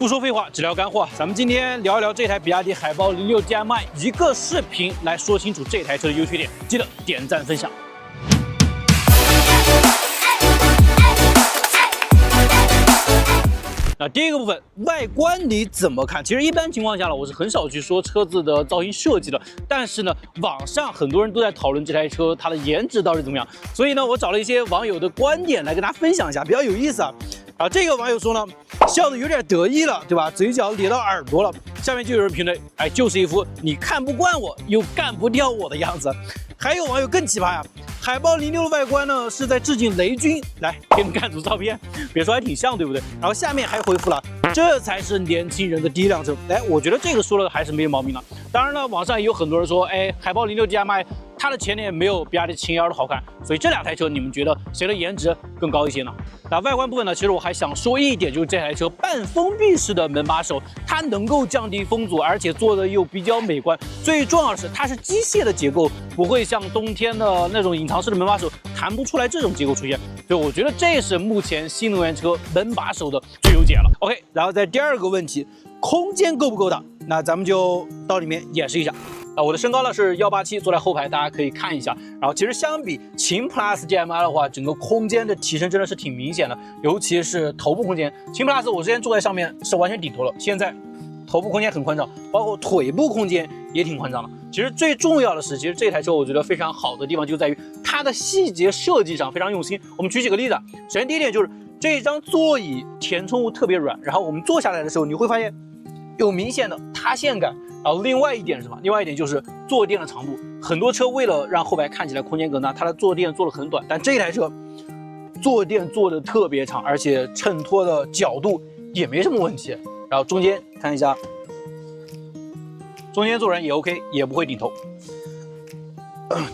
不说废话，只聊干货。咱们今天聊一聊这台比亚迪海豹06 DM-i， 一个视频来说清楚这台车的优缺点，记得点赞分享。那第一个部分，外观你怎么看？其实一般情况下呢，我是很少去说车子的造型设计的。但是呢，网上很多人都在讨论这台车它的颜值到底怎么样，所以呢，我找了一些网友的观点来跟大家分享一下，比较有意思啊。这个网友说呢，笑得有点得意了，对吧？嘴角咧到耳朵了。下面就有人评论，哎，就是一副你看不惯我又干不掉我的样子。还有网友更奇葩呀，海豹06的外观呢是在致敬雷军，来给你看组照片，别说还挺像，对不对？然后下面还回复了，这才是年轻人的第一辆车。哎，我觉得这个说的还是没有毛病的。当然了，网上也有很多人说，哎，海豹06 DM-i 它的前脸没有比亚迪秦 L 的好看，所以这两台车你们觉得谁的颜值更高一些呢？那外观部分呢，其实我还想说一点，就是这台车半封闭式的门把手，它能够降低风阻，而且做的又比较美观。最重要的是，它是机械的结构，不会像冬天的那种隐藏式的门把手弹不出来这种结构出现。所以我觉得这是目前新能源车门把手的最优解了。OK， 然后在第二个问题，空间够不够大？那咱们就到里面演示一下。我的身高呢是187，坐在后排大家可以看一下。然后其实相比秦 Plus DM-i 的话，整个空间的提升真的是挺明显的，尤其是头部空间。秦 Plus 我之前坐在上面是完全顶头了，现在头部空间很宽敞，包括腿部空间也挺宽敞的。其实最重要的是，其实这台车我觉得非常好的地方就在于它的细节设计上非常用心。我们举几个例子，首先第一点就是这一张座椅填充物特别软，然后我们坐下来的时候你会发现有明显的塌陷感。然后另外一点是什么？另外一点就是坐垫的长度，很多车为了让后排看起来空间更大，它的坐垫做的很短，但这台车坐垫做的特别长，而且衬托的角度也没什么问题。然后中间看一下，中间坐人也 OK， 也不会顶头。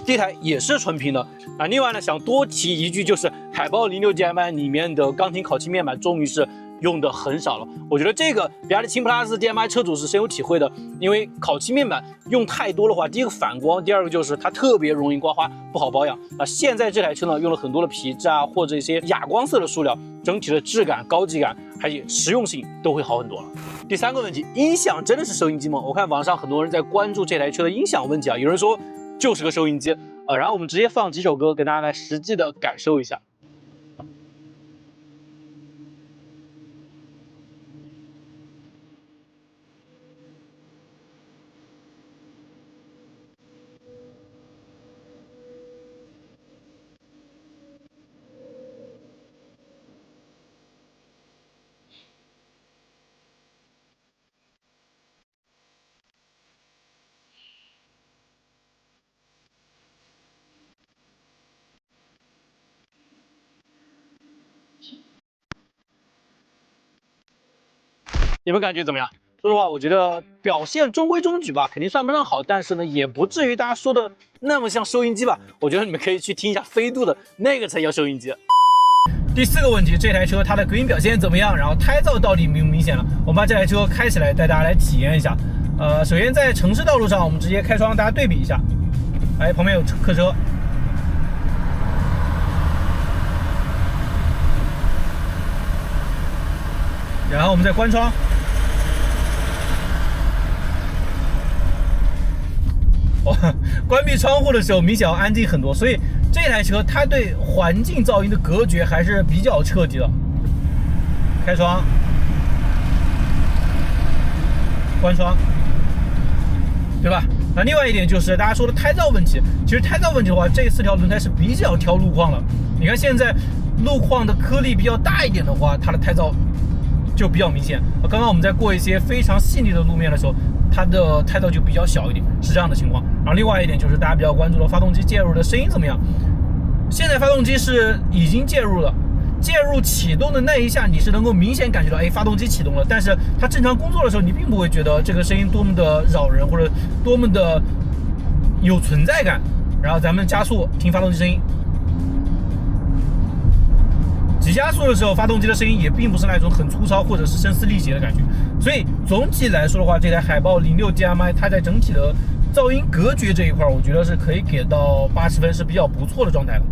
这台也是纯平的。另外呢，想多提一句，就是海豹06 DM-i 里面的钢琴烤漆面板终于是用的很少了。我觉得这个比亚迪秦 Plus DM-i 车主是深有体会的，因为烤漆面板用太多的话，第一个反光，第二个就是它特别容易刮花，不好保养。现在这台车呢，用了很多的皮质啊，或者一些哑光色的塑料，整体的质感、高级感还有实用性都会好很多了。第三个问题，音响真的是收音机吗？我看网上很多人在关注这台车的音响问题啊，有人说就是个收音机，然后我们直接放几首歌，给大家来实际的感受一下。你们感觉怎么样？说实话，我觉得表现中规中矩吧，肯定算不上好，但是呢，也不至于大家说的那么像收音机吧。我觉得你们可以去听一下飞度的那个才叫收音机。第四个问题，这台车它的隔音表现怎么样？然后胎噪到底明不明显了？我们把这台车开起来，带大家来体验一下。首先在城市道路上，我们直接开窗，大家对比一下。哎，旁边有客车。然后我们再关窗。关闭窗户的时候明显要安静很多，所以这台车它对环境噪音的隔绝还是比较彻底的。开窗，关窗，对吧？那另外一点就是大家说的胎噪问题，其实胎噪问题的话，这4条轮胎是比较挑路况了。你看现在路况的颗粒比较大一点的话，它的胎噪就比较明显。刚刚我们在过一些非常细腻的路面的时候，它的胎噪就比较小一点，是这样的情况。然后另外一点就是大家比较关注的发动机介入的声音怎么样？现在发动机是已经介入了，介入启动的那一下，你是能够明显感觉到，哎，发动机启动了。但是它正常工作的时候，你并不会觉得这个声音多么的扰人，或者多么的有存在感。然后咱们加速听发动机声音。急加速的时候，发动机的声音也并不是那种很粗糙或者是声嘶力竭的感觉，所以总体来说的话，这台海豹06 DM-i 它在整体的噪音隔绝这一块，我觉得是可以给到80分，是比较不错的状态的。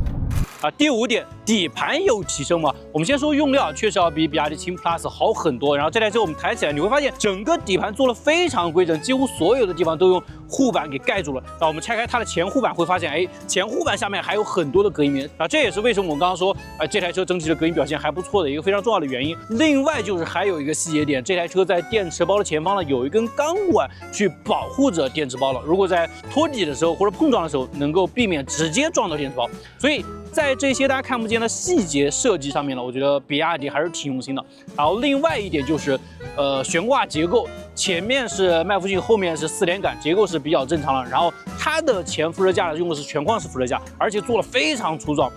第5点，底盘有提升吗？我们先说用料，确实要比比亚迪秦 Plus 好很多。然后这台车我们抬起来，你会发现整个底盘做了非常规整，几乎所有的地方都用护板给盖住了。我们拆开它的前护板，会发现，前护板下面还有很多的隔音棉。这也是为什么我刚刚说，这台车整体的隔音表现还不错的一个非常重要的原因。另外就是还有一个细节点，这台车在电池包的前方呢有一根钢管去保护着电池包了，如果在拖底的时候或者碰撞的时候，能够避免直接撞到电池包。所以在这些大家看不见的细节设计上面呢，我觉得比亚迪还是挺用心的。然后另外一点就是，悬挂结构，前面是麦弗逊，后面是4连杆，结构是比较正常了。然后它的前副车架呢用的是全框式副车架，而且做了非常粗壮。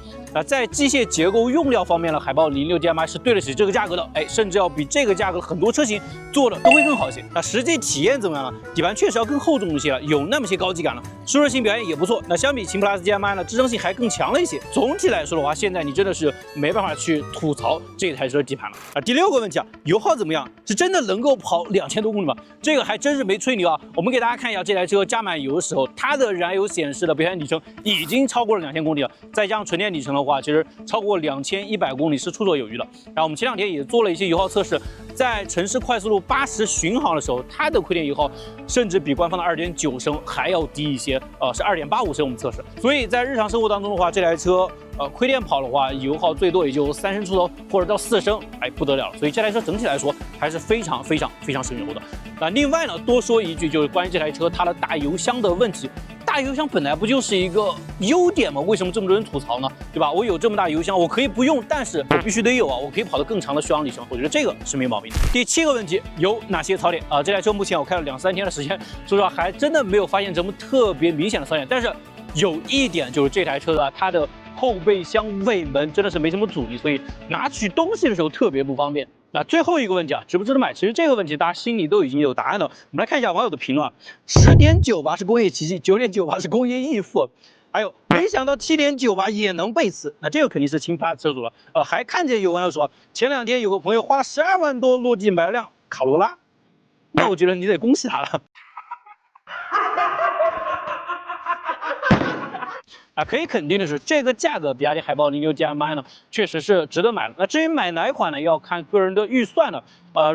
在机械结构用料方面呢，海豹06 DMI 是对得起这个价格的，甚至要比这个价格很多车型做的都会更好一些。实际体验怎么样呢？底盘确实要更厚重一些了，有那么些高级感了，舒适性表现也不错。相比秦 Plus DMI 呢，支撑性还更强了一些。总体来说的话，现在你真的是没办法去吐槽这台车底盘了。第6个问题油耗怎么样？是真的能够跑2000多公里吗？这个还真是没吹牛啊。我们给大家看一下这台车加满油的时候，它的燃油显示的表现里程已经超过了2000公里了，再加上纯电里程的话，其实超过2100公里是绰绰有余的。然后我们前2天也做了一些油耗测试，在城市快速路80巡航的时候，它的亏电油耗甚至比官方的2.9升还要低一些，是2.85升我们测试。所以在日常生活当中的话，这台车亏电跑的话，油耗最多也就3升出头，或者到4升，不得了了。所以这台车整体来说还是非常省油的。另外呢，多说一句，就是关于这台车它的大油箱的问题。大油箱本来不就是一个优点吗？为什么这么多人吐槽呢？对吧？我有这么大油箱，我可以不用，但是我必须得有啊！我可以跑得更长的续航里程，我觉得这个是没毛病的。第7个问题，有哪些槽点啊？这台车目前我开了2-3天的时间，说实话还真的没有发现什么特别明显的槽点。但是有一点就是这台车它的后备箱尾门真的是没什么阻力，所以拿取东西的时候特别不方便。最后一个问题值不值得买？其实这个问题大家心里都已经有答案了。我们来看一下网友的评论，10.98是工业奇迹，9.98是工业义父。还有没想到7.98也能背刺，那这个肯定是秦 Plus 车主了。还看见有网友说，前2天有个朋友花了12万多落地买了辆卡罗拉，那我觉得你得恭喜他了。可以肯定的是，这个价格比亚迪海豹06 DMI 呢，确实是值得买的。那至于买哪一款呢，要看个人的预算了。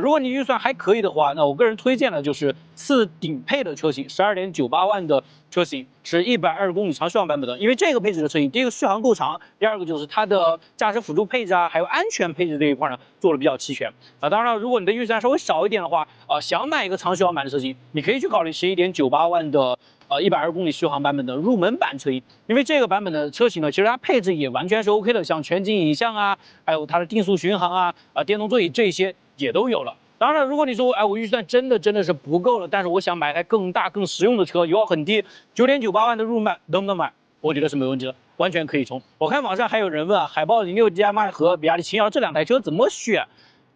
如果你预算还可以的话，那我个人推荐的就是次顶配的车型，12.98万的车型，是120公里长续航版本的。因为这个配置的车型，第一个续航够长，第二个就是它的驾驶辅助配置还有安全配置这一块呢，做的比较齐全。当然了，如果你的预算稍微少一点的话，想买一个长续航版的车型，你可以去考虑11.98万的。120公里续航版本的入门版车型，因为这个版本的车型呢，其实它配置也完全是 OK 的，像全景影像还有它的定速巡航电动座椅这些也都有了。当然，如果你说我预算真的是不够了，但是我想买台更大更实用的车，油耗很低，9.98万的入门版能不能买？我觉得是没问题的，完全可以冲。我看网上还有人问海豹06 DMI 和比亚迪秦瑶这2台车怎么选？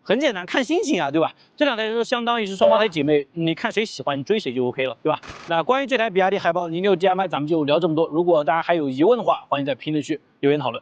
很简单，看心情对吧？这2台车相当于是双胞胎姐妹，你看谁喜欢，你追谁就 OK 了，对吧？那关于这台比亚迪海豹06 DMI，咱们就聊这么多。如果大家还有疑问的话，欢迎在评论区留言讨论。